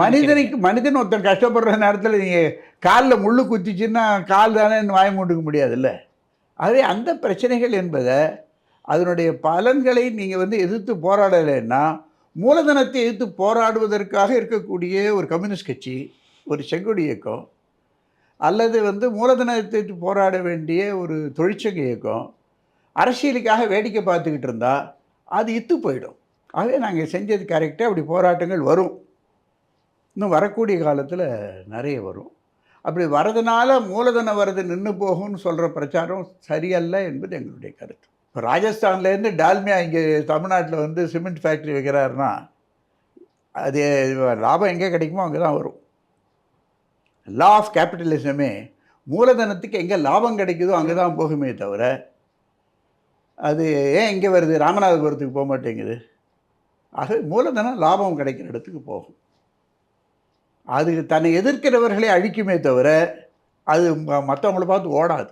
மனிதன் ஒருத்தர் கஷ்டப்படுற நேரத்தில் நீங்கள் காலில் முள்ளு குத்திச்சுன்னா கால் தானே வாய மூட்டுக்க முடியாதுல்ல. அதே அந்த பிரச்சனைகள் என்பதை அதனுடைய பலன்களை நீங்கள் வந்து எதிர்த்து போராடலைன்னா, மூலதனத்தை எதிர்த்து போராடுவதற்காக இருக்கக்கூடிய ஒரு கம்யூனிஸ்ட் கட்சி, ஒரு செங்கொடி இயக்கம், அல்லது வந்து மூலதனத்தை எதிர்த்து போராட வேண்டிய ஒரு தொழிற்சங்க இயக்கம் அரசியலுக்காக வேடிக்கை பார்த்துக்கிட்டு இருந்தால் அது இத்து போயிடும். ஆகவே நாங்கள் செஞ்சது கரெக்டாக. அப்படி போராட்டங்கள் வரும், இன்னும் வரக்கூடிய காலத்தில் நிறைய வரும். அப்படி வரதுனால மூலதன வரது நின்று போகும்னு சொல்கிற பிரச்சாரம் சரியல்ல என்பது எங்களுடைய கருத்து. இப்போ ராஜஸ்தான்லேருந்து டால்மியா இங்கே தமிழ்நாட்டில் வந்து சிமெண்ட் ஃபேக்ட்ரி வைக்கிறாருன்னா அது லாபம் எங்கே கிடைக்குமோ அங்கே தான் வரும். லா ஆஃப் கேபிட்டலிசமே மூலதனத்துக்கு எங்கே லாபம் கிடைக்குதோ அங்கே தான் போகுமே தவிர, அது ஏன் இங்கே வருது, ராமநாதபுரத்துக்கு போக மாட்டேங்குது? ஆக மூலதனம் லாபம் கிடைக்கிற இடத்துக்கு போகும். அது தன்னை எதிர்க்கிறவர்களை அழிக்குமே தவிர அது மற்றவங்கள பார்த்து ஓடாது.